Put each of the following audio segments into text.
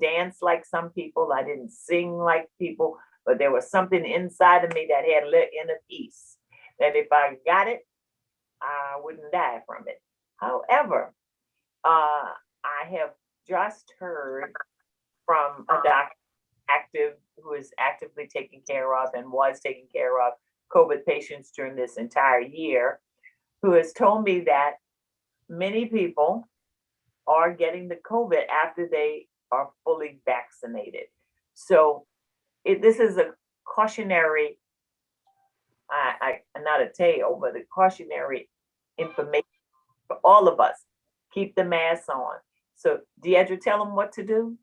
dance like some people. I didn't sing like people, but there was something inside of me that had lit inner peace. That if I got it, I wouldn't die from it. However, I have just heard from a doctor who is actively taking care of and was taking care of COVID patients during this entire year, who has told me that many people are getting the COVID after they are fully vaccinated. So this is a cautionary, not a tale, but a cautionary information for all of us. Keep the mask on. So Deidre, tell them what to do.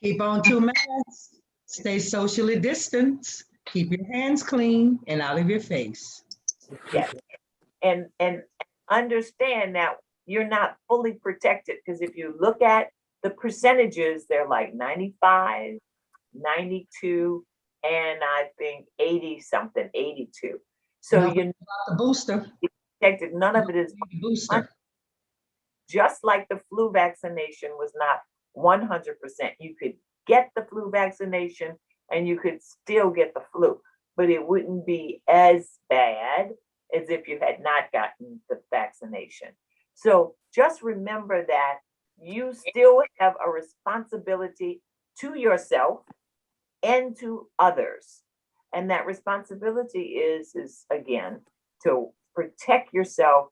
Keep on 2 masks. Stay socially distanced. Keep your hands clean and out of your face. Yes. And understand that you're not fully protected, because if you look at the percentages, they're like 95, 92, and I think 80 something, 82. So Nothing you're not the booster. protected. None of it is Booster. just like the flu vaccination was not 100%. You could get the flu vaccination and you could still get the flu, but it wouldn't be as bad as if you had not gotten the vaccination. So just remember that you still have a responsibility to yourself and to others. And that responsibility is again, to protect yourself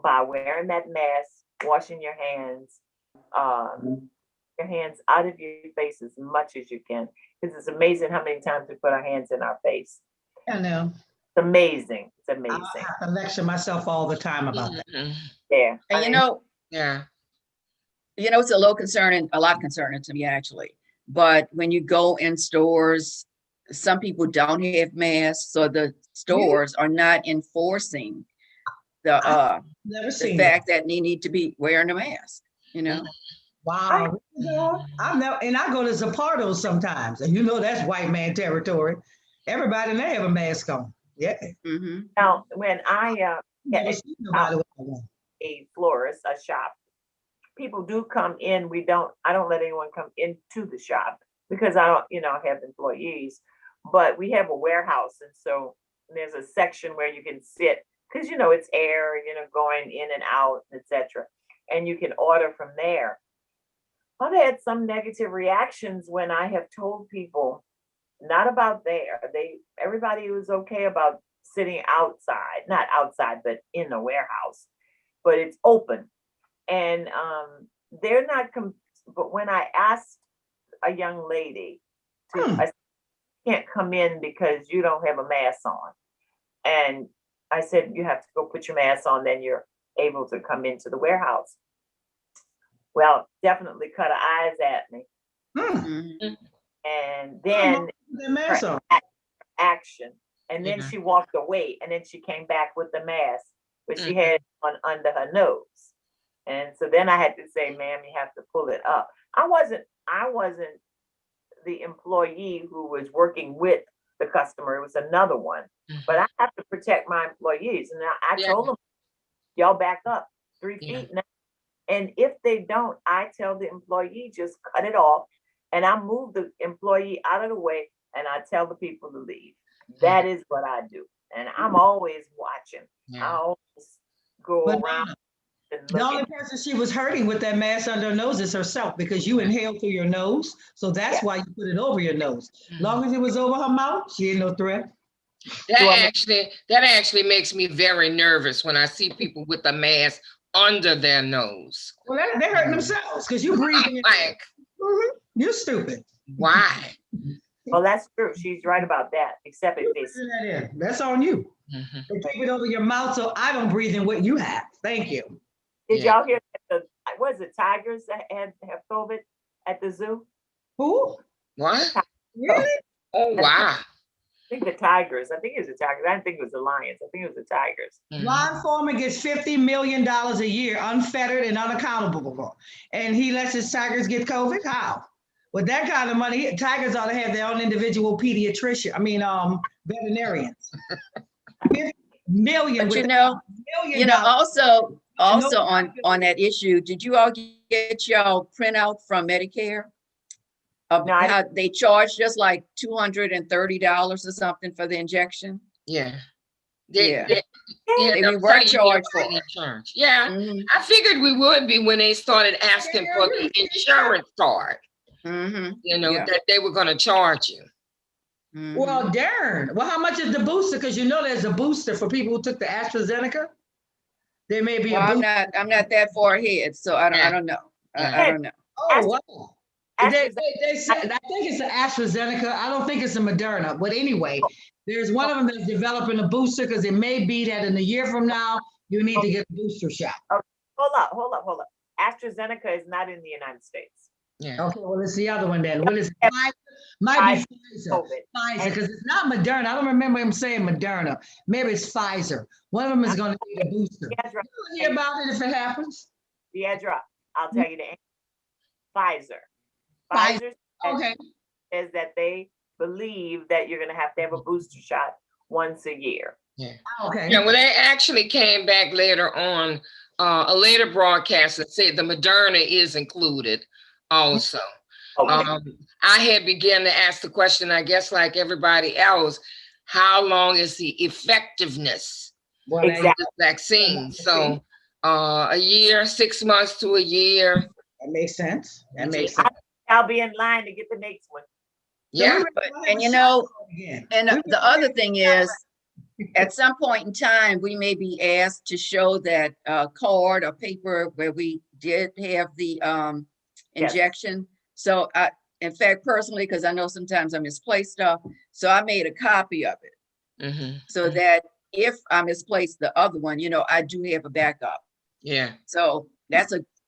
by wearing that mask, washing your hands out of your face as much as you can. Because it's amazing how many times we put our hands in our face. I know. It's amazing. It's amazing. I have to lecture myself all the time about that. Yeah. And Yeah. it's a lot concerning to me actually. But when you go in stores, some people don't have masks, so the stores are not enforcing the fact that they need to be wearing a mask, Wow. And I go to Zapardo sometimes, and that's white man territory. Everybody in there have a mask on. Yeah. Mm-hmm. Now, when I Never seen nobody with one. a florist, a shop, people do come in. I don't let anyone come into the shop because I don't, have employees, but we have a warehouse. And so there's a section where you can sit because, it's air, going in and out, etc. And you can order from there. I've had some negative reactions when I have told people, not about there. Everybody was okay about sitting outside, not outside, but in the warehouse, but it's open. And they're not, but when I asked a young lady I can't come in because you don't have a mask on. And I said, you have to go put your mask on, then you're able to come into the warehouse. Well, definitely cut her eyes at me. Mm-hmm. And then action. And then she walked away, and then she came back with the mask, but she had one under her nose. And so then I had to say, ma'am, you have to pull it up. I wasn't the employee who was working with the customer. It was another one. But I have to protect my employees. And I told them, y'all back up 3 feet now. And if they don't, I tell the employee, just cut it off. And I move the employee out of the way and I tell the people to leave. That is what I do. And I'm always watching. I always go around. The only person she was hurting with that mask under her nose is herself, because you inhale through your nose. So that's why you put it over your nose. Long as it was over her mouth, she ain't no threat. That actually makes me very nervous when I see people with a mask under their nose. Well, they're hurting themselves because you breathing. Like, you're stupid. Why? Well, that's true. She's right about that. Except if they that's on you. Keep it over your mouth so I don't breathe in what you have. Thank you. Did y'all hear was it tigers that have COVID at the zoo? Who? What? Really? Oh wow. I think the tigers. I think it was the tigers. I didn't think it was the lions. I think it was the tigers. Ron Foreman gets $50 million a year, unfettered and unaccountable. And he lets his tigers get COVID? How? With that kind of money, tigers ought to have their own individual veterinarians. $50 million. But also Also on that issue, did you all get y'all printout from Medicare? Of No, I how they charged us like $230 or something for the injection? Yeah. Yeah. Yeah, They no, we so were you charged get for it. insurance. Yeah, Mhm, I figured we would be when they started asking for the insurance card, mhm, you know, yeah, that they were gonna charge you. mhm. Well, darn. Well, how much is the booster? Because you know there's a booster for people who took the AstraZeneca. There may be Well, a I'm booster. not that far ahead, so I Yeah. don't know. Yeah. I don't know. Oh, wow. AstraZeneca, They said, I think it's the AstraZeneca. I don't think it's the Moderna. But anyway, there's one of them that's developing a booster because it may be that in a year from now, you need to get a booster shot. hold up. AstraZeneca is not in the United States. Yeah. Okay, well, it's the other one then. What is it? Might be Pfizer. COVID. Pfizer, because it's not Moderna. I don't remember him saying Moderna. Maybe it's Pfizer. One of them is going to need a booster. Deidre, You'll hear about it if it happens. Deidre, I'll tell you the answer. Pfizer. Pfizer. Pfizer Okay. says that they believe that you're gonna have to have a booster shot once a year. Okay. Yeah, well, they actually came back later on, a later broadcast that said the Moderna is included also. Okay. I had begun to ask the question, I guess like everybody else, how long is the effectiveness Well, Exactly. of this vaccine? So a year, 6 months to a year. that makes sense. That makes Yeah. sense. I'll be in line to get the next one. Yeah, And you know, Again. and the other thing is, at some point in time, we may be asked to show that card or paper where we did have the Yes. injection. So in fact, personally, because I know sometimes I misplace stuff, so I made a copy of it mhm, so that if I misplace the other one, you know, I do have a backup. yeah, So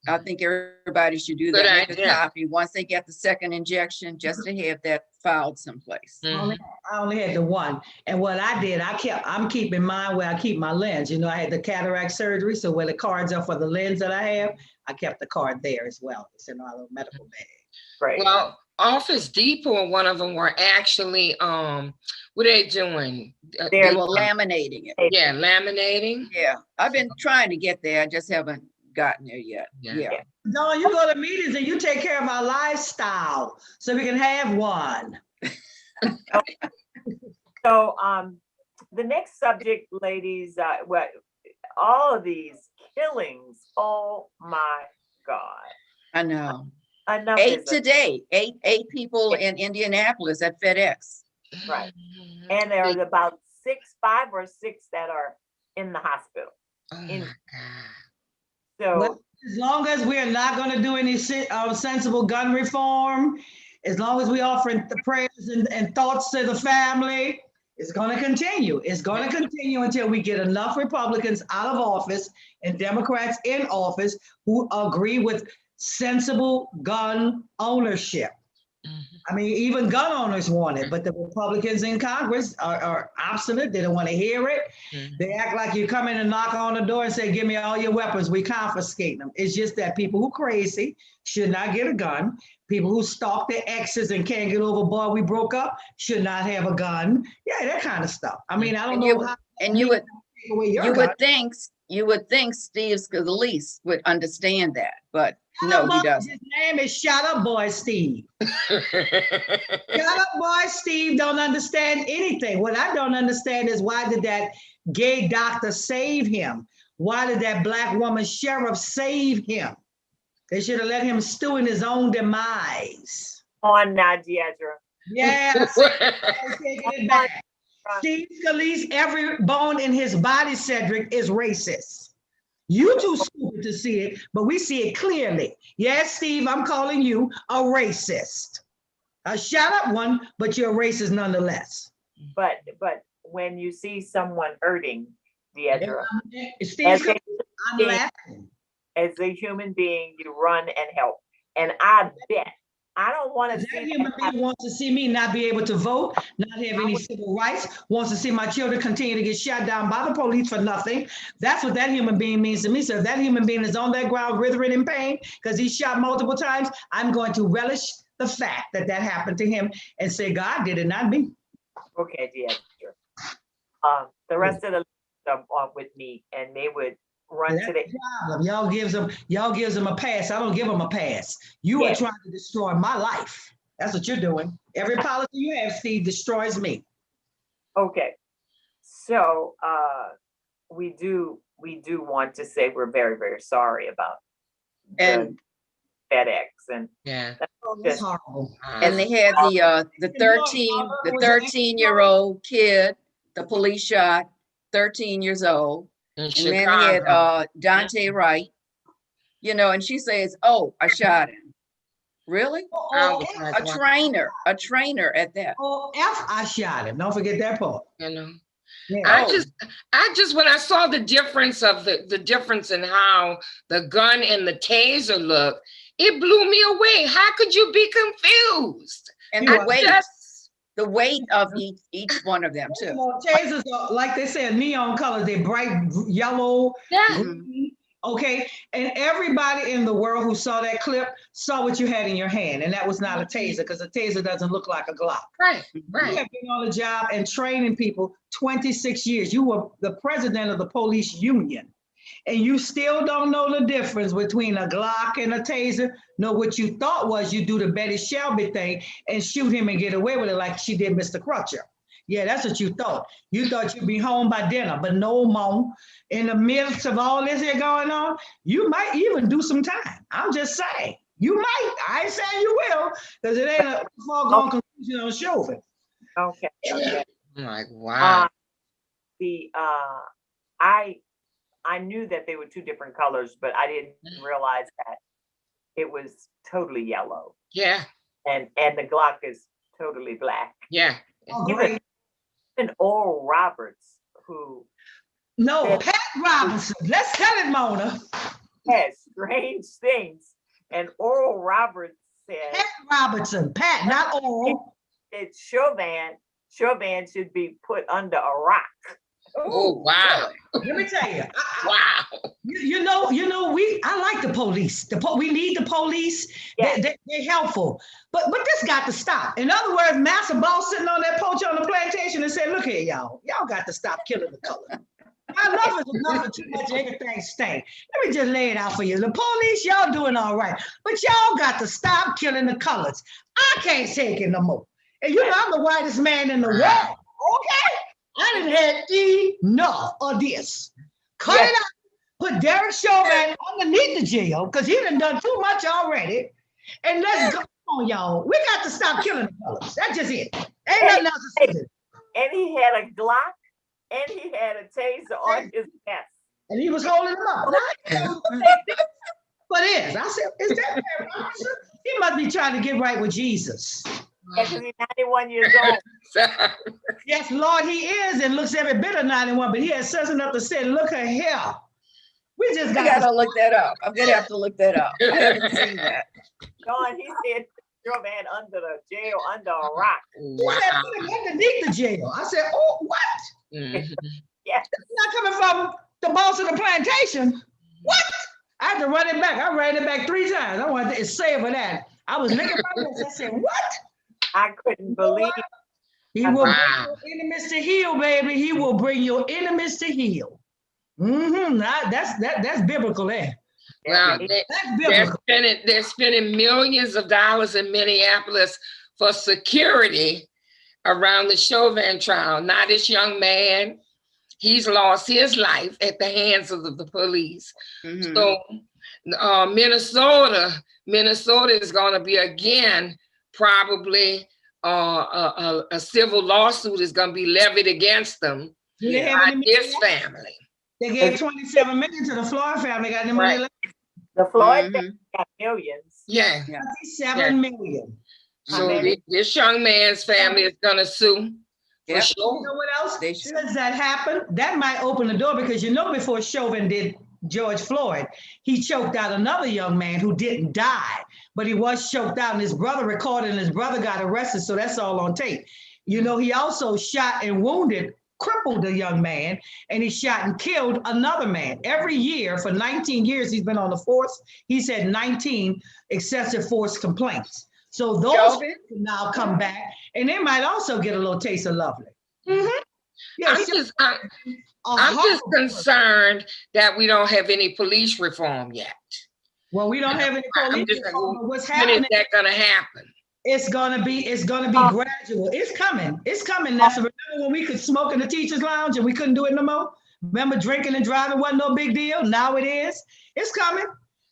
I think everybody should do Good that. Make a idea. copy once they get the second injection, just to have that filed someplace. mhm, I only had the one. And what I did, I'm keeping mine where I keep my lens. You know, I had the cataract surgery. So where the cards are for the lens that I have, I kept the card there as well. It's in our little medical bag. Right. Well, Office Depot and one of them were actually, what are they doing? They're- They were laminating it. Yeah, laminating. Yeah, I've been trying to get there. I just haven't gotten there yet. Yeah. Yeah. Dawn, you go to meetings and you take care of our lifestyle so we can have one. So, the next subject, ladies, what, all of these killings, oh my God. I know. Enough Eight is today, eight people in Indianapolis at FedEx. Right. And there are about 5 or 6 that are in the hospital. Oh my in- God. So, Well, as long as we are not going to do any sensible gun reform, as long as we offering the prayers and thoughts to the family, it's going to continue. It's going to continue until we get enough Republicans out of office and Democrats in office who agree with sensible gun ownership. Mhm. I mean, even gun owners want it, but the Republicans in Congress are obstinate. They don't want to hear it. Mhm. They act like you come in and knock on the door and say, give me all your weapons. We confiscate them. It's just that people who crazy should not get a gun. People who stalk their exes and can't get over, boy, we broke up, should not have a gun. Yeah, that kind of stuff. I mean, I don't know how And you would take away your you gun. would think Steve Scalise would understand that, but no, he doesn't. His name is Shut Up Boy Steve. Shut Up Boy Steve don't understand anything. What I don't understand is why did that gay doctor save him? Why did that black woman sheriff save him? They should have let him stew in his own demise. on now, Deidre. Yeah, I'm taking it back. Steve Scalise, every bone in his body, Cedric, is racist. You too stupid to see it, but we see it clearly. Yes, Steve, I'm calling you a racist. A shut up one, but you're a racist nonetheless. But when you see someone hurting, Deidre, Steve as Scalise, I'm a- laughing. as a human being, you run and help. And I bet, I don't want to That see human that being wants to see me not be able to vote, not have any civil rights, wants to see my children continue to get shot down by the police for nothing. That's what that human being means to me. So if that human being is on that ground writhing in pain because he's shot multiple times, I'm going to relish the fact that that happened to him and say, God did it, not me. Okay, Deidre. The rest of the list are with me, and they would run That's to the the, problem. Y'all gives them a pass. I don't give them a pass. You are Yeah. trying to destroy my life. That's what you're doing. Every policy you have, Steve, destroys me. okay. So, we do want to say we're very, very sorry about the And FedEx and Yeah. that's That's just, horrible. and they had the 13-year-old kid, the police shot, 13 years old. In And then they had Chicago. Dante Wright, you know, and she says, "Oh, I shot him." Really? I was like, A wow, trainer at that. I shot him. Don't forget that part. you know. Yeah. I just when I saw the difference of the difference in how the gun and the taser look, it blew me away. How could you be confused? And You the are weight, Just, the weight of each one of them too. Well, tasers are, like they said, neon colors. They're bright yellow, yeah, green. Okay. And everybody in the world who saw that clip saw what you had in your hand. And that was not a taser because a taser doesn't look like a Glock. right, You right. have been on the job and training people 26 years. You were the president of the police union. And you still don't know the difference between a Glock and a taser. No, what you thought was you do the Betty Shelby thing and shoot him and get away with it like she did Mr. Crutcher. Yeah, that's what you thought. You thought you'd be home by dinner, but no, Mom. In the midst of all this here going on, you might even do some time. I'm just saying. You might. I ain't saying you will, because it ain't a foregone conclusion on Chauvin. okay. Okay. I'm like, wow. The, I knew that they were two different colors, but I didn't realize that it was totally yellow Yeah, and the Glock is totally black. yeah. Oh, Even- great. And Oral Roberts, who No, Pat Robinson. Let's tell it, Mona. has strange things, and Oral Roberts said Pat Robertson. Pat, not Oral. that Chauvin should be put under a rock. Oh, wow. Let me tell you. Wow. You know, I like the police. We need the police. Yeah. They're helpful. But this got to stop. In other words, Master Boss sitting on that porch on the plantation and said, look here, y'all. Y'all got to stop killing the color. I love it enough for too much everything stink. Let me just lay it out for you. The police, y'all doing all right. But y'all got to stop killing the colors. I can't take it no more. And you know, I'm the whitest man in the world. Okay? I done had enough of this. Cut it out. Put Derek Chauvin underneath the jail because he done too much already. And let's go on, y'all. We got to stop killing the colors. That's just it. Ain't nothing else to say. And he had a Glock and he had a taser on his vest. And he was holding them up. But I said, is that Pat Robinson? He must be trying to get right with Jesus. Because he's 91 years old. Yes, Lord, he is and looks every bit of 91, but he has sense enough to say, look at here. We just I got gotta look that up. I'm gonna have to look that up. I haven't seen that. John, he said Chauvin under the jail under a rock. He Wow. said, put him underneath the jail. I said, oh, what? Mhm. Yes. Not coming from the boss of the plantation. What? I had to run it back. I ran it back 3 times. I wanted to savor that. I was licking my lips. I said, what? I couldn't believe. He will bring Wow. your enemies to heel, baby. He will bring your enemies to heel. That's biblical there. Well, That's biblical. they're spending millions of dollars in Minneapolis for security around the Chauvin trial. Now this young man, he's lost his life at the hands of the police. Mhm. So Minnesota is going to be again probably a civil lawsuit is going to be levied against them Do they by have any his money? family. They gave 27 million to the Floyd family. Got any money Right. left? The Floyd Mhm. family got millions. Yeah. 27 million. So Amen. this young man's family is going to sue for Yep. You sure. know what else? They should. Since that happened, that might open the door because you know before Chauvin did George Floyd, he choked out another young man who didn't die, but he was choked out and his brother recorded and his brother got arrested. So that's all on tape. You know, he also shot and wounded, crippled a young man, and he shot and killed another man. Every year for 19 years, he's been on the force. He's had 19 excessive force complaints. So those Chauvin? can now come back and they might also get a little taste of lovely. Mhm. Yeah, I'm she- just, a I'm just horrible- concerned that we don't have any police reform yet. Well, we don't have any I'm police just, reform, but what's when is happening, that gonna happen? it's gonna be Oh. gradual. It's coming. It's coming, Nessa. Remember when we could smoke in the teacher's lounge and we couldn't do it no more? Remember drinking and driving wasn't no big deal? Now it is. It's coming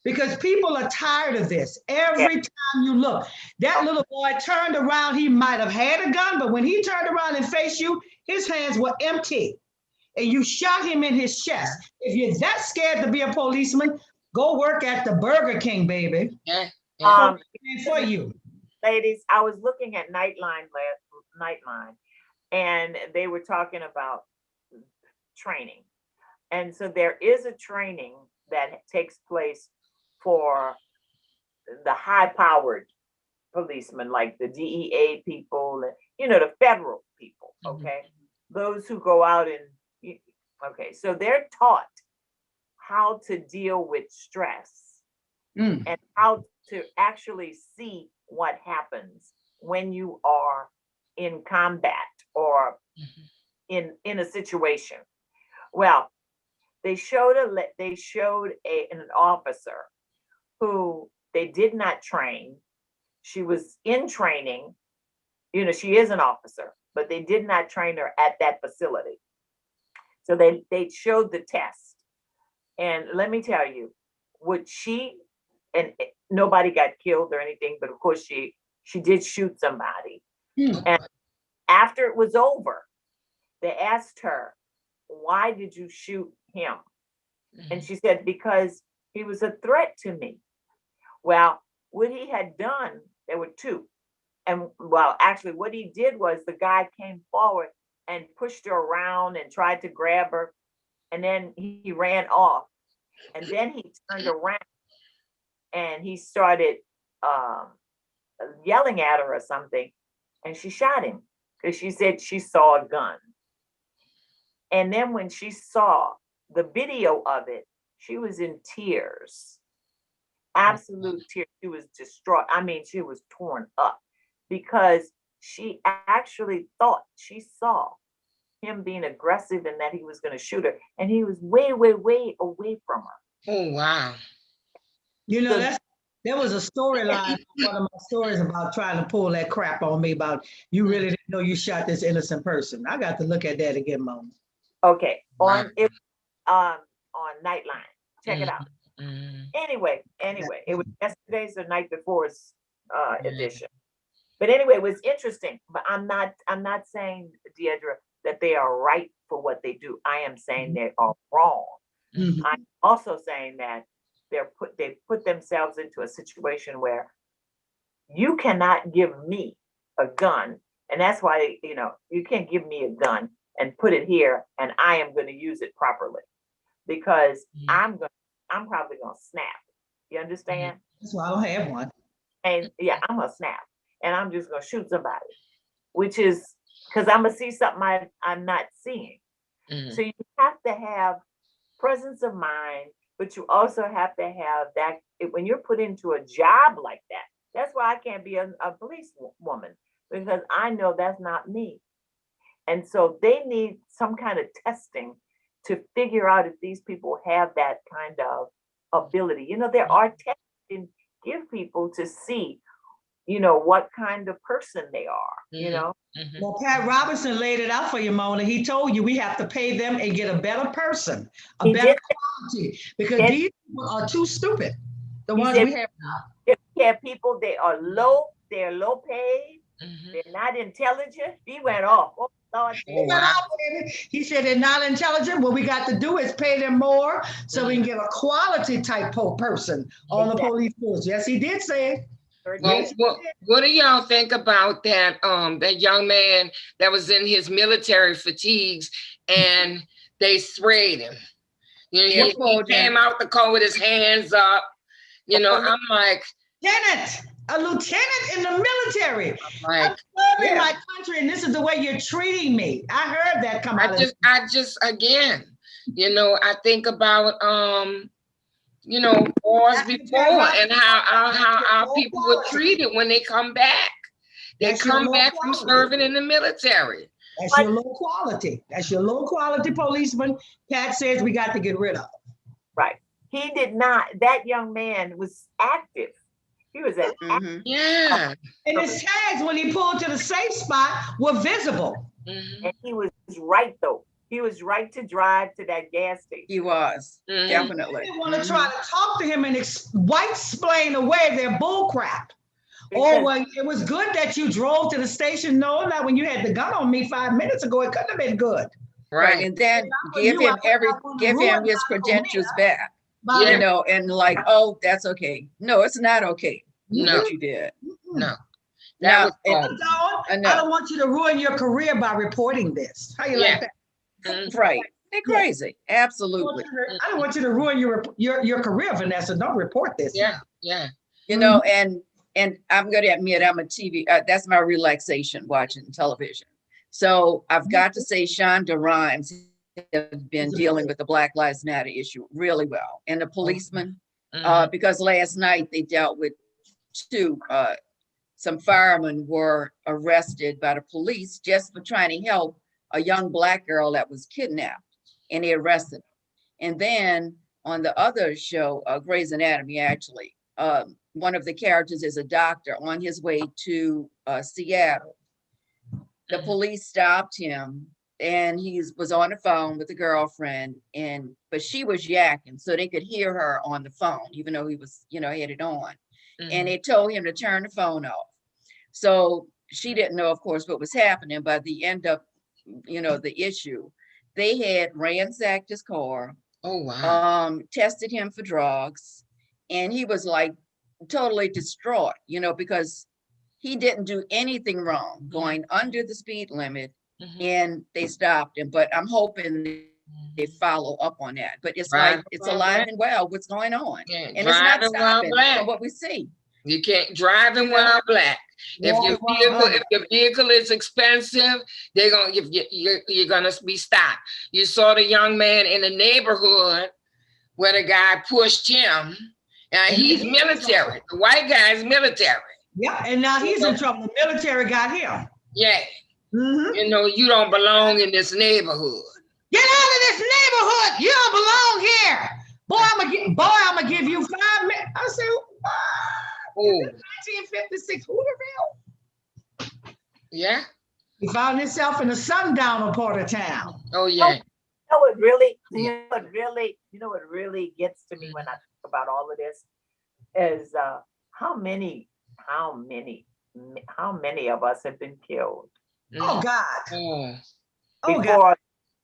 because people are tired of this. Every time you look, that little boy turned around, he might have had a gun, but when he turned around and faced you, his hands were empty. And you shot him in his chest. If you're that scared to be a policeman, go work at the Burger King, baby. Yeah. For you. Ladies, I was looking at Nightline, and they were talking about training. And so there is a training that takes place for the high-powered policemen, like the DEA people, the federal people, okay? Those who go out and, okay, so they're taught how to deal with stress and how to actually see what happens when you are in combat or in a situation. Well, they showed an officer who they did not train. She was in training, she is an officer, but they did not train her at that facility. So they showed the test. And let me tell you, and nobody got killed or anything, but of course she did shoot somebody. And after it was over, they asked her, why did you shoot him? And she said, because he was a threat to me. Well, what he had done, there were two. And well, actually what he did was the guy came forward and pushed her around and tried to grab her. And then he ran off. And then he turned around and he started yelling at her or something. And she shot him because she said she saw a gun. And then when she saw the video of it, she was in tears, absolute tears. She was distraught. I mean, she was torn up because she actually thought she saw him being aggressive and that he was going to shoot her. And he was way, way, way away from her. Oh, wow. There was a storyline, one of my stories about trying to pull that crap on me about you really didn't know you shot this innocent person. I got to look at that again, Mom. Okay, on Nightline. Check it out. Anyway, it was yesterday's the night before's edition. But anyway, it was interesting. But I'm not saying, Deidre, that they are right for what they do. I am saying they are wrong. I'm also saying that they put themselves into a situation where you cannot give me a gun, and that's why you can't give me a gun and put it here, and I am going to use it properly because I'm probably going to snap. You understand? That's why I don't have one. And yeah, I'm gonna snap, and I'm just gonna shoot somebody, which is because I'm gonna see something I'm not seeing. So you have to have presence of mind, but you also have to have that when you're put into a job like that. That's why I can't be a police woman, because I know that's not me. And so they need some kind of testing to figure out if these people have that kind of ability. There are tests you can give people to see, what kind of person they are, Well, Pat Robinson laid it out for you, Mona. He told you we have to pay them and get a better person, a better quality, because these people are too stupid. The ones we have now. Yeah, people, they're low paid, they're not intelligent. He went off. Oh, Lord. He said they're not intelligent. What we got to do is pay them more so we can get a quality type person on the police force. Yes, he did say it. Well, what do y'all think about that that young man that was in his military fatigues and they sprayed him? He came out the car with his hands up. I'm like, a lieutenant in the military. Like, I'm serving my country, and this is the way you're treating me. I heard that come out. I just again, I think about wars before and how our people were treated when they come back. They come back from serving in the military. That's your low quality. That's your low quality policeman. Pat says we got to get rid of. Right. He did not, that young man was active. He was an active. Mhm. Yeah. And his tags, when he pulled to the safe spot, were visible. Mhm. And he was right though. He was right to drive to that gas station. He was, Mhm. I definitely. didn't want to try to talk to him and white explain away their bull crap. Oh, Because- well, it was good that you drove to the station. No, not when you had the gun on me 5 minutes ago. It couldn't have been good. Right, Right. and then Not for give you, him I wanna give ruin him his that for me. credentials back, But you know, and like, oh, that's okay. No, it's not okay. No. What you did. No. Now, was and- wrong. Dawn, I I know. don't want you to ruin your career by reporting this. How you Yeah. like that? Mhm. right, they're crazy, absolutely. I don't want you to ruin your career, Vanessa. Don't report this. Yeah. Yeah. You know, and I'm gonna admit, I'm a TV, that's my relaxation, watching television. So I've got to say Shonda Rhimes has been dealing with the Black Lives Matter issue really well. And the policemen, Mhm. because last night they dealt with some firemen were arrested by the police just for trying to help a young Black girl that was kidnapped, and they arrested her. And then on the other show, Grey's Anatomy, actually, one of the characters is a doctor on his way to Seattle. The Mhm. police stopped him, and he was on the phone with a girlfriend, but she was yakking, so they could hear her on the phone, even though he was, you know, had it on. And Mhm. they told him to turn the phone off. So she didn't know, of course, what was happening. By the end of, you know, the issue, they had ransacked his car, Oh, wow. tested him for drugs, and he was like totally distraught, you know, because he didn't do anything wrong, going under the speed limit, Mhm. and they stopped him. But I'm hoping they follow up on that. But it's Right. like, it's alive and well, what's going on. Yeah. And it's not Driving while stopping black. from what we see. You can't driving while black. If your vehicle is expensive, they're gonna you're gonna be stopped. You saw the young man in the neighborhood where the guy pushed him. And he's military. The white guy is military. Yeah, and now he's in trouble. The military got him. Yeah. Mhm. You know, you don't belong in this neighborhood. Get out of this neighborhood. You don't belong here. Boy, I'm gonna give you 5 minutes. I said, Oh, 1956 Hooterville. yeah. He found himself in the sundowner part of town. Oh, yeah. You know what really gets to me when I think about all of this is how many of us have been killed Oh God. Oh. Oh God.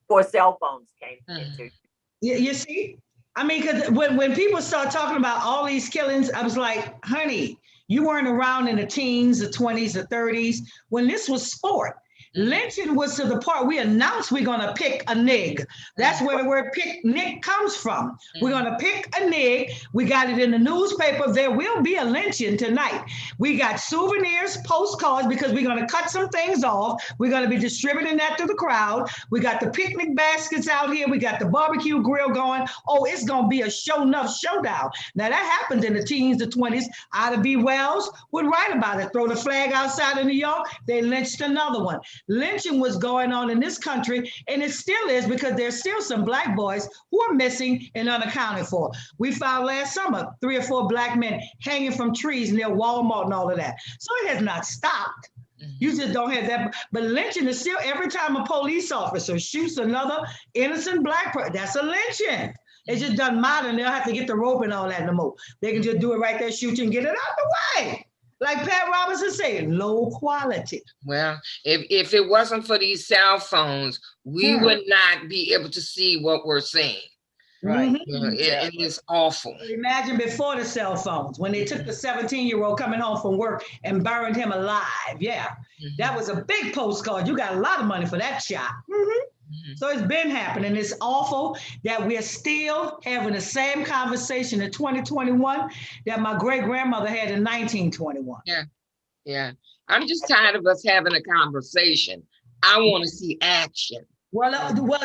before cell phones came Mhm. into. You see? I mean, because when people start talking about all these killings, I was like, honey, you weren't around in the teens, the 20s, the 30s, when this was sport. Lynching was to the part we announced we're gonna pick a nig. That's where the word picnic comes from. We're gonna pick a nig. We got it in the newspaper. There will be a lynching tonight. We got souvenirs, postcards, because we're gonna cut some things off. We're gonna be distributing that to the crowd. We got the picnic baskets out here. We got the barbecue grill going. Oh, it's gonna be a show enough showdown. Now that happened in the teens, the 20s. Ida B. Wells would write about it. Throw the flag outside of New York, they lynched another one. Lynching was going on in this country, and it still is, because there's still some Black boys who are missing and unaccounted for. We found last summer 3 or 4 Black men hanging from trees near Walmart and all of that. So it has not stopped. You just don't have that. But lynching is still, every time a police officer shoots another innocent Black person, that's a lynching. It just doesn't matter, and they'll have to get the rope and all that no more. They can just do it right there, shoot you and get it out the way. Like Pat Robinson said, low quality. Well, if it wasn't for these cell phones, we would not be able to see what we're seeing. Right. Mhm. You know, it is awful. Imagine before the cell phones, when they took the 17-year-old coming home from work and burned him alive. Yeah, that was a big postcard. You got a lot of money for that shot. So it's been happening. It's awful that we're still having the same conversation in 2021 that my great grandmother had in 1921. Yeah. I'm just tired of us having a conversation. I want to see action. Well,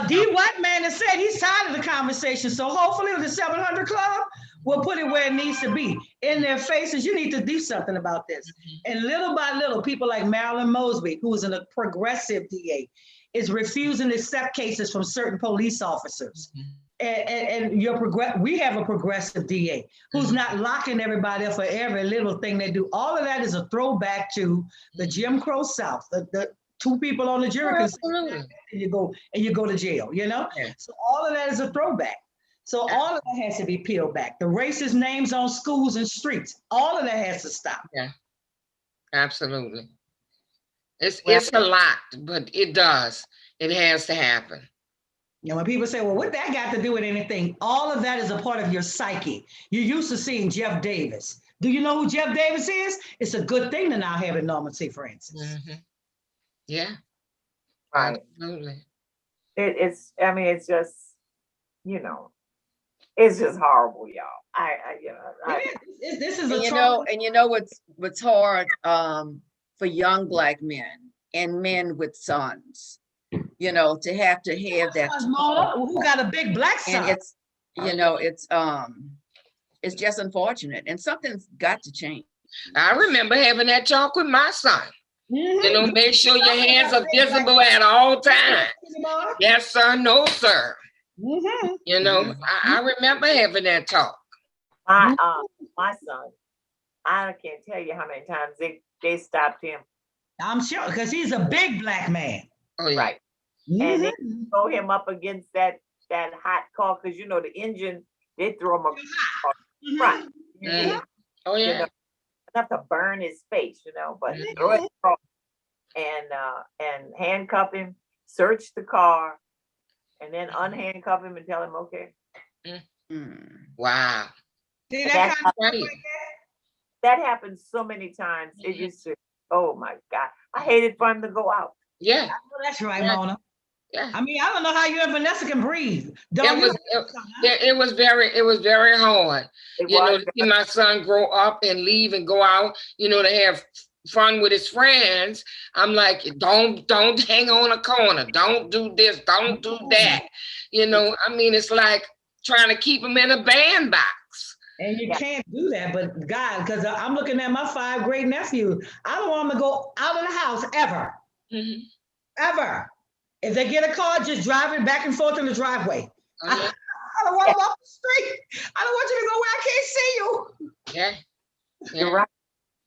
D. White Man has said he's tired of the conversation. So hopefully with the 700 Club, We'll put it where it needs to be. In their faces, you need to do something about this. And little by little, people like Marilyn Mosby, who is a progressive DA, is refusing to accept cases from certain police officers. And we have a progressive DA who's not locking everybody up for every little thing they do. All of that is a throwback to the Jim Crow South. The two people on the jury can say, Absolutely. and you go to jail, you know? Yeah. So all of that is a throwback. So all of that has to be peeled back. The racist names on schools and streets, all of that has to stop. Absolutely. It's a lot, but it does. It has to happen. You know, when people say, well, what that got to do with anything? All of that is a part of your psyche. You're used to seeing Jeff Davis. Do you know who Jeff Davis is? It's a good thing to now have in Normandy, for instance. Yeah, Right. absolutely. It's, I mean, it's just, you know, it's just horrible, y'all. This is a And trauma. you know what's hard for young Black men and men with sons, you know, to have that Mona, who got a big Black son. and it's, you know, it's just unfortunate, and something's got to change. I remember having that talk with my son. You know, make sure your hands are visible at all times. Yes, sir. No, sir. You know, I remember having that talk. My son, I can't tell you how many times they stopped him. I'm sure, because he's a big Black man. Oh, yeah. Right. And they throw him up against that hot car, because you know the engine, they throw him up right. Oh, yeah. You know, enough to burn his face, you know, but throw it across and handcuff him, search the car, and then unhandcuff him and tell him, okay. Wow. See, And that kind of right. that happens so many times. It used to, oh my God. I hated for him to go out. Yeah. that's right, Yeah. Mona. Yeah. I mean, I don't know how you and Vanessa can breathe. Don't It was very hard. It You know, was to see my son grow up and leave and go out, you know, to have fun with his friends. I'm like, don't hang on a corner. Don't do this. Don't do that. You know, I mean, it's like trying to keep him in a bandbox. And you can't do that, but God, because I'm looking at my 5 great nephews. I don't want them to go out of the house ever. Ever. If they get a car, just drive it back and forth in the driveway. Oh, yeah. I don't want them off the street. I don't want you to go where I can't see you. Yeah. You're right.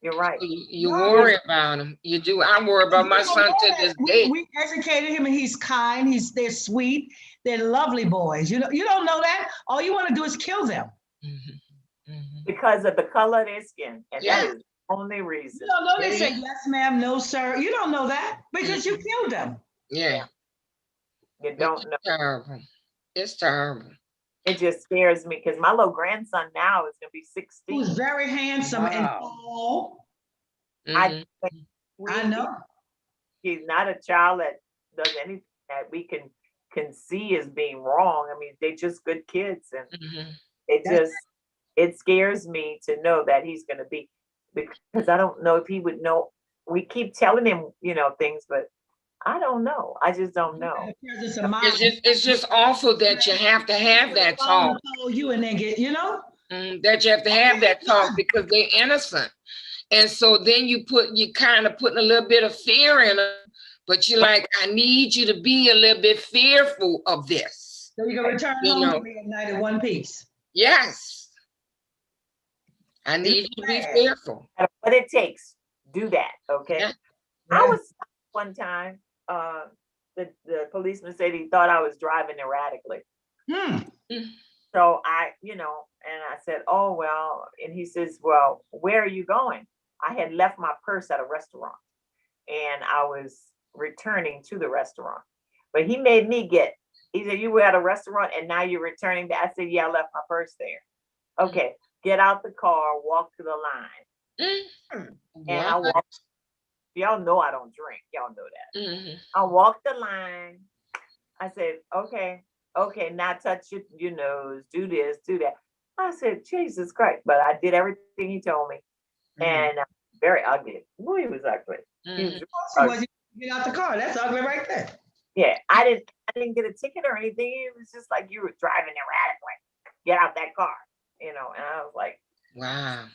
You're right. You worry about him. You do. I worry about my son to this day. We educated him, and he's kind. They're sweet. They're lovely boys. You know, you don't know that. All you want to do is kill them. Because of the color of their skin. And Yeah. that is the only reason. You don't know they say yes, ma'am, no, sir. You don't know that because you killed them. Yeah. You don't know. It's terrible. It's terrible. It just scares me because my little grandson now is gonna be 16. Who's very handsome and Wow. tall. I I know. He's not a child that does anything that we can see as being wrong. I mean, they're just good kids, and it scares me to know that he's gonna be, because I don't know if he would know. We keep telling him, you know, things, but I don't know. I just don't know. It's just awful that you have to have that talk. You and then get, you know. That you have to have that talk because they're innocent. And so then you kind of putting a little bit of fear in them, but you're like, I need you to be a little bit fearful of this. So you can return home to me at night in one piece. Yes. I need you to be fearful. What it takes, do that, okay? Yeah. I was one time, the policeman said he thought I was driving erratically. So I, you know, and I said, oh, well, and he says, well, where are you going? I had left my purse at a restaurant and I was returning to the restaurant, but he made me he said, you were at a restaurant and now you're returning to, I said, yeah, I left my purse there. Okay, get out the car, walk to the line. And I walked. Y'all know I don't drink. Y'all know that. I walked the line. I said, okay, now touch your nose, do this, do that. I said, Jesus Christ. But I did everything he told me. And very ugly. Boy, he was ugly. He was Get out the car. That's ugly right there. Yeah, I didn't get a ticket or anything. It was just like, you were driving erratically. Get out that car. you know, and I was like, Wow.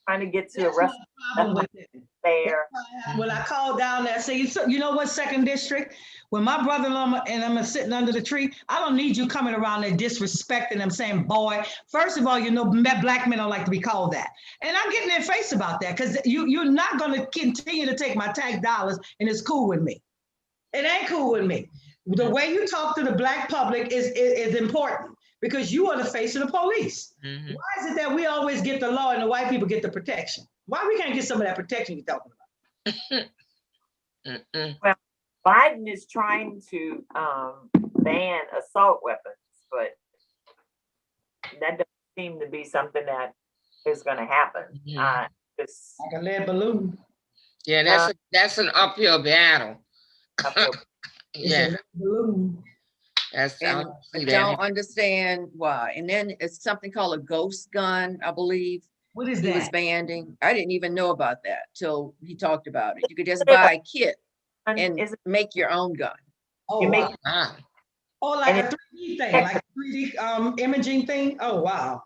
trying to get to a That's my restaurant problem with it. there. When I called down there, say, you know what, second district? When my brother-in-law and I'm sitting under the tree, I don't need you coming around there disrespecting them, saying, boy. First of all, you know, black men don't like to be called that. And I'm getting in their face about that because you're not going to continue to take my tax dollars and it's cool with me. It ain't cool with me. The way you talk to the black public is important because you are the face of the police. Mhm. Why is it that we always get the law and the white people get the protection? Why we can't get some of that protection you're talking about? Mm-mm. Biden is trying to ban assault weapons, but that doesn't seem to be something that is going to happen. Mhm. It's Like a lead balloon. Yeah, that's an uphill battle. uphill. It's a Yeah, lead balloon. that's I And don't I see don't that. understand why. And then it's something called a ghost gun, I believe. What is He was that? banning. I didn't even know about that till he talked about it. You could just buy a kit and Is it, make your own gun. Oh, you make- wow. Wow. Oh, like and a 3D thing, like a 3D imaging thing? Oh, wow.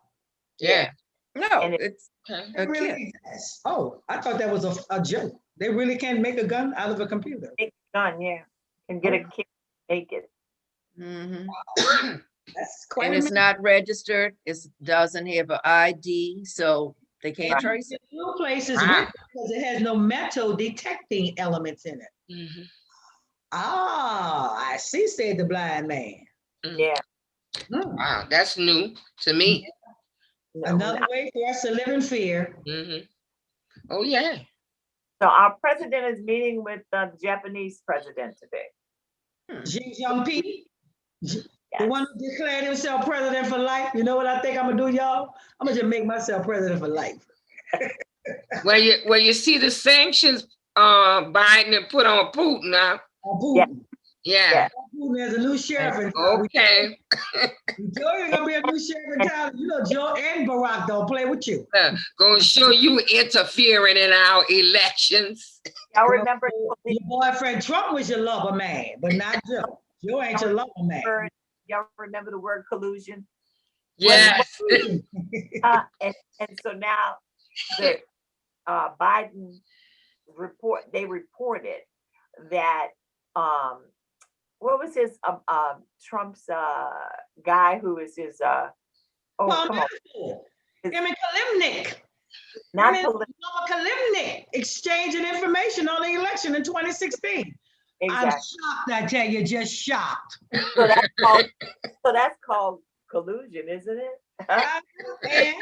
Yeah. No, And it's Okay. a It really kit. exists. Oh, I thought that was a joke. They really can't make a gun out of a computer. a gun, yeah, and get a kid, make it. Mhm. That's quite And it's amazing. not registered. It doesn't have an ID, so they can't trace it. In some places, Wow. because it has no metal detecting elements in it. Mhm. Ah, I see, said the blind man. Yeah. Hmm. Wow, that's new to me. No, Another way for us to live in fear. Mhm. Oh, yeah. So our president is meeting with the Japanese president today. Xi Jinping, the Yes. one who declared himself president for life. You know what I think I'm gonna do, y'all? I'm gonna just make myself president for life. Well, you see the sanctions Biden had put on Putin now. On Putin. Yeah. Yeah. Putin has a new sheriff in town. Okay. Joe ain't gonna be a new sheriff in town. You know, Joe and Barack don't play with you. Gonna show you interfering in our elections. Y'all remember, Your boyfriend Trump was your lover man, but not Joe. Joe ain't your lover man. y'all remember the word collusion? Yes. And so now the Biden they reported that what was his Trump's guy who is his Paul come on, Manafort, him and Kalimnik. not Him and poli- Kalimnik exchanging information on the election in 2016. I'm exactly. shocked, I tell you, just shocked. So that's called collusion, isn't it? And,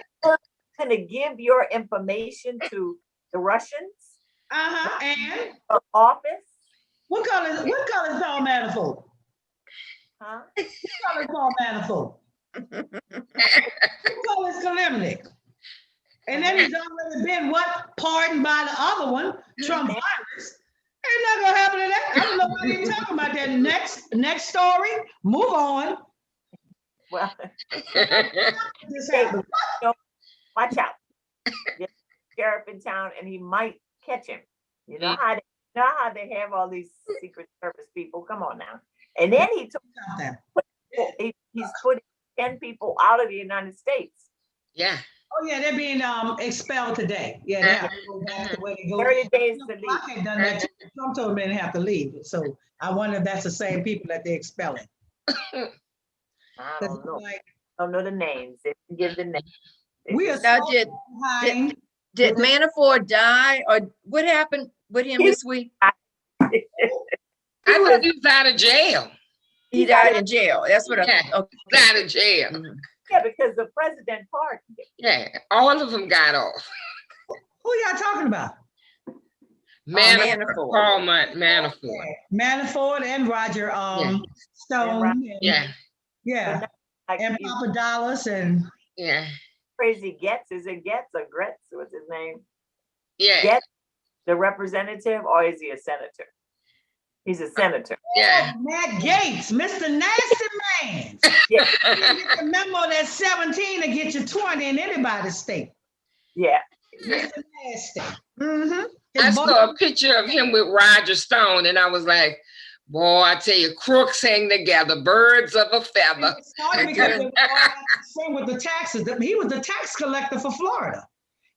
Gonna give your information to the Russians and for office, what color is Paul Manafort? huh? What color is Paul Manafort? What color is Kalimnik? And then he's already been pardoned by the other one, Trump virus. Ain't not gonna happen to that. I don't know why you're talking about that. Next story. Move on. Well, This happened. watch out. There's a sheriff in town, and he might catch him. You know how they have all these Secret Service people. Come on now. And then he's putting 10 people out of the United States. Yeah. Oh yeah, they're being expelled today. Yeah, they have to go back the way they go. 30 days to leave. Block had done that too. Trump told them they didn't have to leave. So I wonder if that's the same people that they're expelling. I 'Cause don't know. like, I don't know the names. They didn't give the names. They we are just- Now, so did behind. did Manafort die or what happened with him this week? I thought he was out of jail. He died in jail. That's what I Yeah. okay. Out of jail. Mhm. Yeah, because the president pardoned him. Yeah. All of them got off. Who y'all talking about? Manafort. Paul Manafort. Manafort and Roger Stone. And, Yeah. yeah. Like And he's Papa Dallas and Yeah. crazy Getz. Is it Getz or Gretz? What's his name? Yeah. Getz, the representative, or is he a senator? He's a senator. Yeah. Matt Gates, Mr. Nasty Man. Yeah, You get the memo that 17 to get you 20 in anybody's state. yeah. Mr. Nasty. Mm-hmm. I saw a picture of him with Roger Stone, and I was like, Boy, I tell you, crooks hang together, birds of a feather. It started because they were all same with the taxes. He was the tax collector for Florida.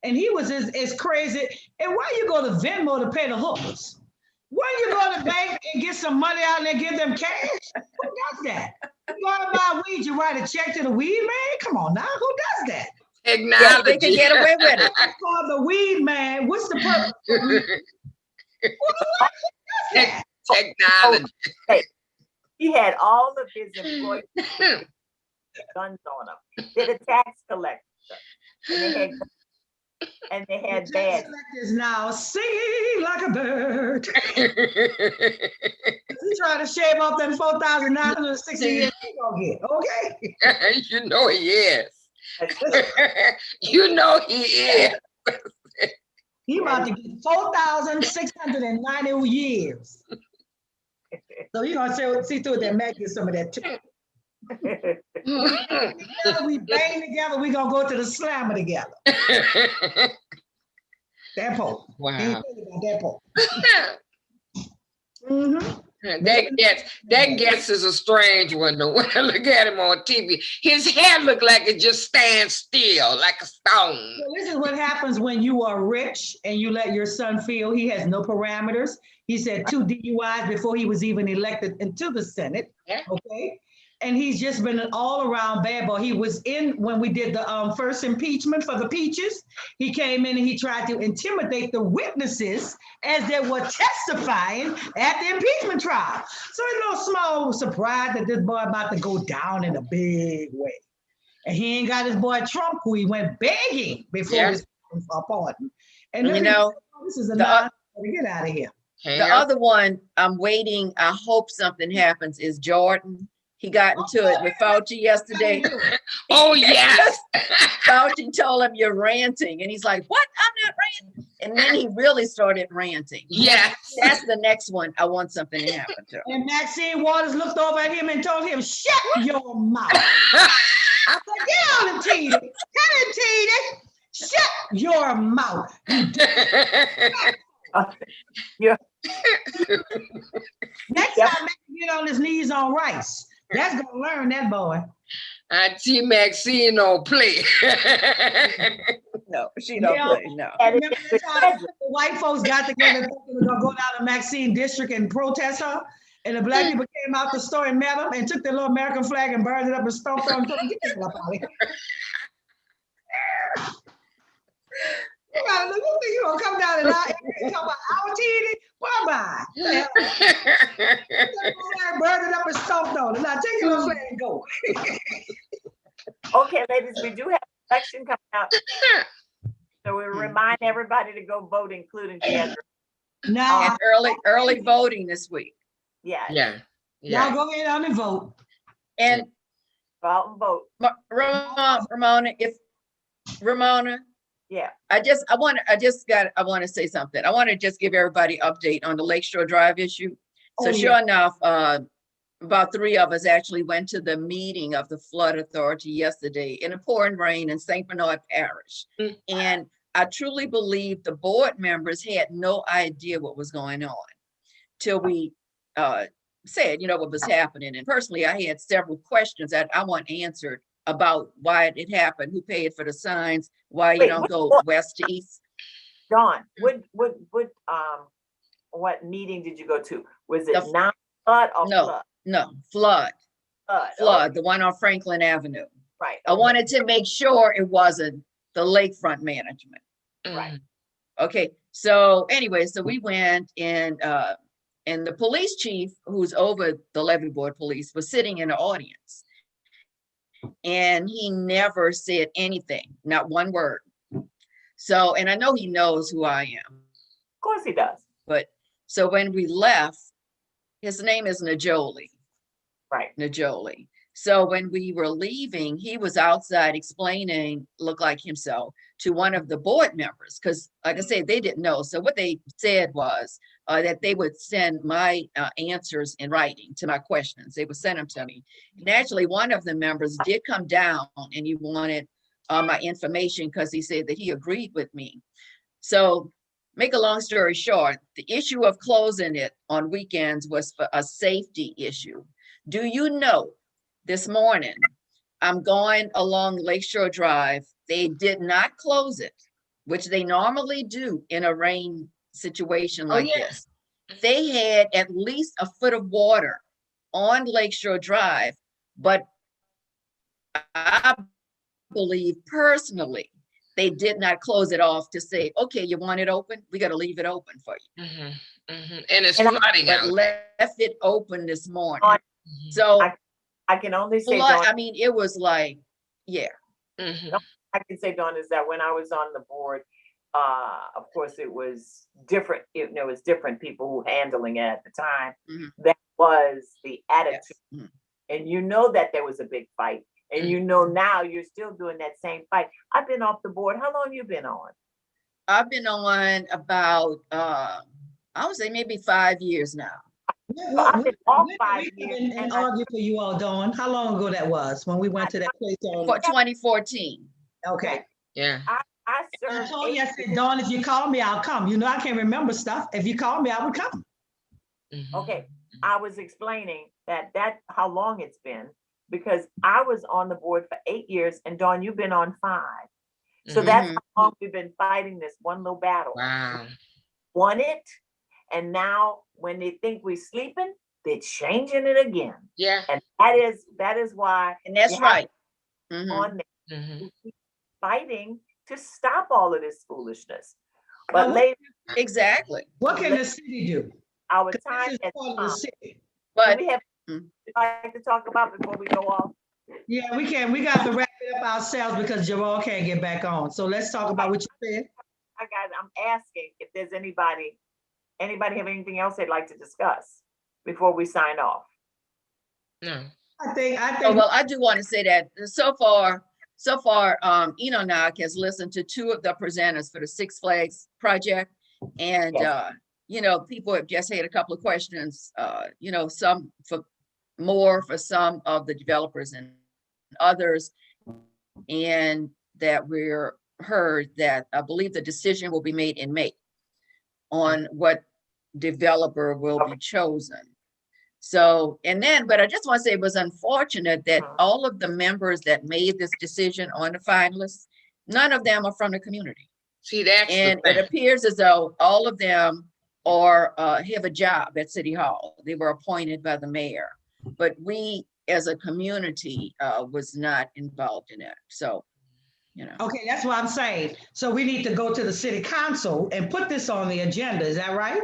And he was as crazy. And why you go to Venmo to pay the hookers? Why you go to the bank and get some money out and give them cash? Who does that? You go to buy weed, you write a check to the weed man? Come on now, who does that? Yeah, they Technology. can get away with it. It's called the weed man. What's the purpose? Who does that? Technology. He had all of his employees with guns on them. They're the tax collector. And they had The tax badges. collectors now singing like a bird. He trying to shave off them 4,960 years he gonna get. Okay. You know he is. You know he is. He about to get 4,690 years. So you gonna see through that Mac get some of that too. Together we bang together, we gonna go to the slammer together. That part. He Wow. ain't thinking about that part. Mhm. That gets is a strange one though. When I look at him on TV, his hair look like it just stands still, like a stone. So this is what happens when you are rich and you let your son feel he has no parameters. He said 2 DUIs before he was even elected into the Senate. Yeah. Okay. And he's just been an all-around bad boy. He was in when we did the first impeachment for the Peaches. He came in and he tried to intimidate the witnesses as they were testifying at the impeachment trial. So it's no small surprise that this boy about to go down in a big way. And he ain't got his boy Trump, who he went begging before Yeah. his pardon. And you then he know, said, this is a the- nonsense. Get out of here. the other one, I'm waiting, I hope something happens, is Jordan. He got into it with Fauci yesterday. Oh yes. Fauci told him you're ranting. And he's like, what? I'm not ranting. And then he really started ranting. Yes. That's the next one I want something to happen to. And Maxine Waters looked over at him and told him, shut your mouth. I said, get on him, Tina. Tell him, Tina. Shut your mouth. Next time, make him get on his knees on rice. That's gonna learn that boy. Auntie Maxine don't play. No, she don't don't play, play, no. And Remember the time the white folks got together thinking they were gonna go down to Maxine District and protest her? And the black people came out the store and met them and took their little American flag and burned it up and stomped on them. Get the hell up out of here. You gotta look, you gonna come down and talk about our TV? Bye-bye. Burned it up and stomped on it. Now take your little flag and go. Okay, ladies, we do have an election coming out. So we remind everybody to go vote, including Deandra. Now, And early voting this week. Yeah, Yeah. y'all Yeah. go ahead on and vote. And go out and vote. Ramona, Yeah. I want to say something. I want to just give everybody update on the Lakeshore Drive issue. So Oh, sure yeah. enough, about 3 of us actually went to the meeting of the Flood Authority yesterday in the pouring rain in St. Bernard Parish. Mm. And I truly believe the board members had no idea what was going on till we said, what was happening. And personally, I had several questions that I want answered about why it happened, who paid for the signs, why you Wait, don't what- go what- west to east. Dawn, what meeting did you go to? Was it The- non-flood or No. flood? No, flood, Flood. the one on Franklin Avenue. Right. I wanted to make sure it wasn't the lakefront management. Right. Okay, so anyway, so we went and the police chief, who's over the levee board police, was sitting in the audience. And he never said anything, not one word. So, and I know he knows who I am, Of course he does. but so when we left, his name is Najoli. Right. Najoli. So when we were leaving, he was outside explaining, looked like himself, to one of the board members, because like I said, they didn't know. So what they said was that they would send my answers in writing to my questions. They would send them to me. And actually, one of the members did come down and he wanted my information because he said that he agreed with me. So make a long story short, the issue of closing it on weekends was for a safety issue. Do you know, this morning, I'm going along Lakeshore Drive. They did not close it, which they normally do in a rain situation Oh, like yeah. this. They had at least a foot of water on Lakeshore Drive, but I believe personally, they did not close it off to say, okay, you want it open? We got to leave it open for you. And it's And I- flooding But out. left it open this morning. Mhm. So, I can only say, flood, Dawn, I mean, it was like, yeah. Mhm. I can say, Dawn, is that when I was on the board, of course, it was different, it was different people who were handling it at the time. Mhm. That was the attitude. Yes. Mhm. And you know that there was a big fight. And you know now you're still doing that same fight. I've been off the board. How long you been on? I've been on about, I would say maybe 5 years now. I've been off When did 5 we come years. in and argue for you all, Dawn? How long ago that was when we went to that place on? For 2014. Okay. Yeah. I I served told you, I 8 said, Dawn, if you call me, I'll come. You know, I can't remember stuff. If you call me, I would come. Mhm. Okay, I was explaining that how long it's been, because I was on the board for 8 years, and Dawn, you've been on 5. So Mhm. that's how long we've been fighting this one little battle. Wow. Won it, and now when they think we're sleeping, they're changing it again. Yeah. And that is why And that's you have right. to Mhm. be on there Mhm. to keep fighting to stop all of this foolishness. But Now, ladies, Exactly. What can the city do? our 'Cause time This is has part of the come. city. Do But we have Mm. like to talk about before we go off? Yeah, we can. We got to wrap it up ourselves because Jamal can't get back on. So let's talk about what you said. I'm asking if there's anybody have anything else they'd like to discuss before we sign off? No. I think, oh, well, I do want to say that so far, Enoch has listened to 2 of the presenters for the Six Flags project. And, Yes. People have just had a couple of questions, some for some of the developers and others. And that we're heard that I believe the decision will be made in May on what developer will be chosen. So, but I just want to say it was unfortunate that all of the members that made this decision on the finalists, none of them are from the community. See, that's And the it thing. appears as though all of them have a job at City Hall. They were appointed by the mayor, but we as a community was not involved in it. So, Okay, that's what I'm saying. So we need to go to the city council and put this on the agenda. Is that right?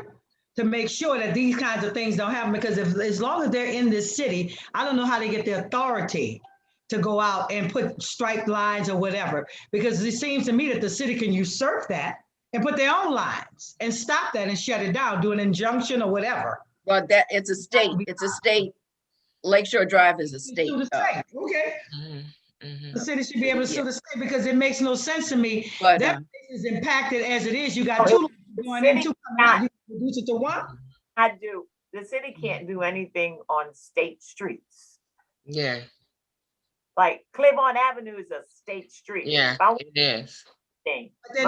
To make sure that these kinds of things don't happen, because as long as they're in this city, I don't know how they get the authority to go out and put strike lines or whatever, because it seems to me that the city can usurp that and put their own lines and stop that and shut it down, do an injunction or whatever. but it's a state, Lakeshore Drive is a state. Sue the state. Okay, Mhm. Mhm. the city should be able to sue the state, because it makes no sense to me. But That place is impacted as it is. You got 2 going in, 2 coming out. You reduce it to 1. The city can't do anything on state streets. Yeah. Like Claiborne Avenue is a state street. Yeah. If I want It is. anything, But they're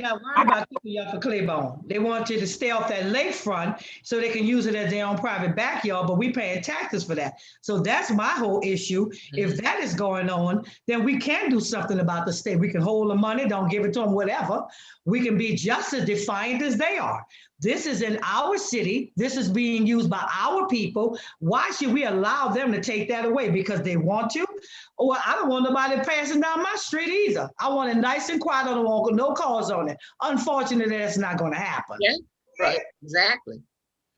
not worried about keeping you up for Claiborne. They want you to stay off that lakefront so they can use it as their own private backyard, but we paying taxes for that. So that's my whole issue. If that is going on, then we can do something about the state. We can hold the money, don't give it to them, whatever. We can be just as defiant as they are. This is in our city. This is being used by our people. Why should we allow them to take that away? Because they want to? Or I don't want nobody passing down my street either. I want it nice and quiet. I don't want no cars on it. Unfortunately, that's not going to happen. Yeah. Right. Exactly.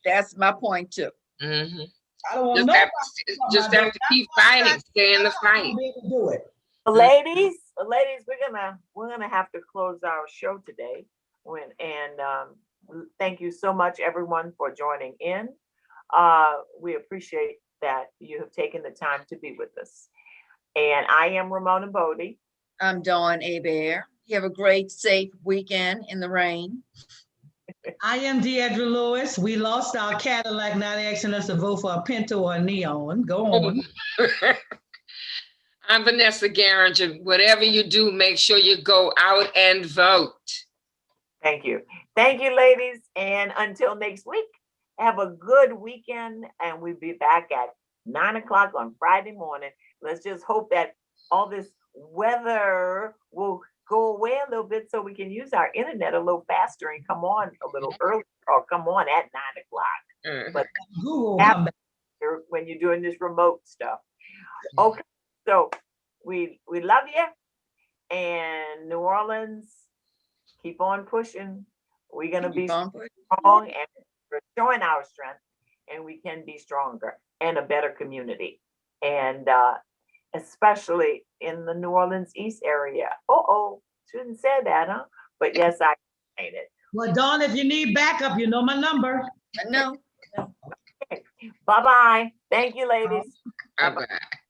that's my point too. Mm-hmm. I don't want Just nobody. just have to keep fighting, stay in the fight. Be able to do it. ladies, we're gonna have to close our show today. Thank you so much, everyone, for joining in. We appreciate that you have taken the time to be with us. And I am Ramona Bodie. I'm Dawn Hebert. You have a great, safe weekend in the rain. I am Deidre Lewis. We lost our Cadillac, not asking us to vote for a Pinto or a Neon. Go on. I'm Vanessa Garringer. Whatever you do, make sure you go out and vote. Thank you. Thank you, ladies. And until next week, have a good weekend. And we'll be back at 9 o'clock on Friday morning. Let's just hope that all this weather will go away a little bit so we can use our internet a little faster and come on a little earlier or come on at 9 o'clock Mhm. Google will come back. when you're doing this remote stuff. Okay, so we love you. And New Orleans, keep on pushing. We're gonna be Keep on pushing. strong and we're showing our strength, and we can be stronger and a better community. And especially in the New Orleans East area. Shouldn't say that, huh? But yes, I made it. Well, Dawn, if you need backup, you know my number. No. Bye-bye. Thank you, ladies. Bye-bye.